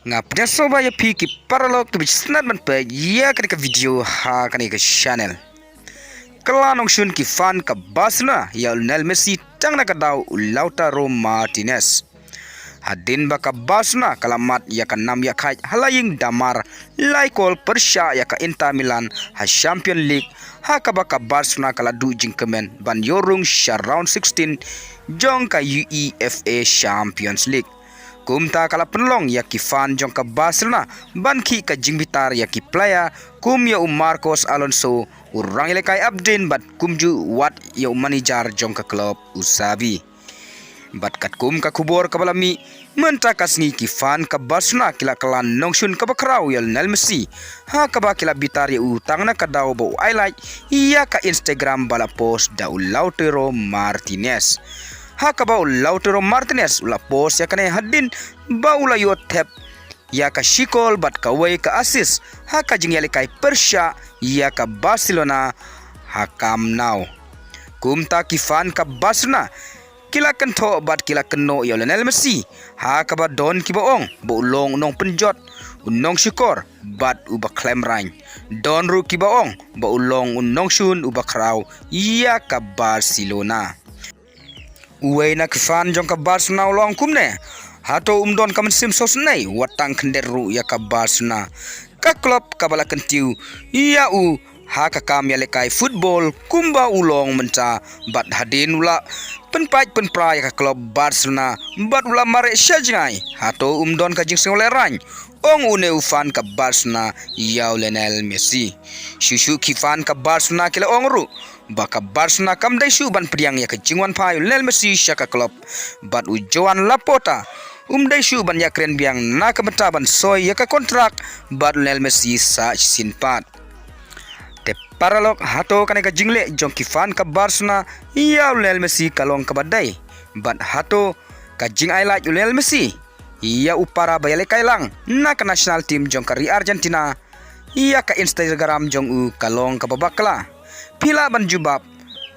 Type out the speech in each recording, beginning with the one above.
Ngapnya soba ya pi ki paralog tu bisnat man pe ya kan ka video ha kan ka channel kelanong shun ki fan ka basna ya Lionel Messi tang na ka daw Lautaro Martinez hadin ba ka basna kalamat ya ka nam ya khai halaying damar laikol persya ya ka Inter Milan ha Champion League ha ka ba ka basna kala du jingkemen ban yorung sha round 16 jong ka UEFA Champions League kumta kala penlong ya ki fan jong ka Barcelona banki ka jingbitar ya ki player kum ya Marcos Alonso urang ile kai abdin bat kumju wat ya manager jong ka club usabi bat kat kum ka kubor ka balami menta kasngi ki fan ka Barcelona kila kalan nongshun ka bakrau ya Lionel Messi ha ka ba kila bitar ya utang na ka daw bo highlight ya ka Instagram bala post da Lautaro Martinez haka ba Lautaro Martinez ula post ya kane hadin ba ula yo tap ya ka shikol bat ka way ka assist haka jing yali kai persya ya ka Barcelona hakam now kumta ki fan ka Barcelona kila kento bat kila keno ya Lionel Messi haka ba don ki boong bo long nong penjot unong shikor bat uba claim rain don ru ki boong ba ulong unong shun uba kraw ya ka Barcelona uwe na kifan jong ka Barcelona ulong kumne hato umdon kamen sim sos nei watang kenderu ya ka Barcelona ka klub ka bala kentiu ya u ha ka kam ya lekai football kumba ulong menca bat hadin ula penpai penpra ya ka klub Barcelona bat ula mare syajngai hato umdon ka jing sing lerang ong une ufan ka Barcelona ya Lionel Messi shushu kifan ka Barcelona kila ong ru baka Barcelona kam dai shu ban priang ya ka jingwan pa Lionel Messi syaka klub bat ujoan Lapota dai shu ban ya kren biang na ka beta ban soy ya ka kontrak bat Lionel Messi sa sinpat te paralog hato kane ka jingle jong kifan ka Barcelona ya Lionel Messi kalong ka badai bat hato ka jing ai like Lionel Messi ya upara bayale kailang na ka national team jong ka Argentina ya ka Instagram jong u kalong ka babakla pila ban jubab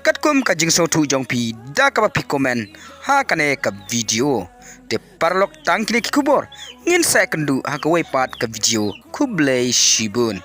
katkum ka jing so thu jong pi da ka pi comment ha kane ka video te parlok tangkini ki kubor ngin sa kendu ha ka way pat ka video kublay shibun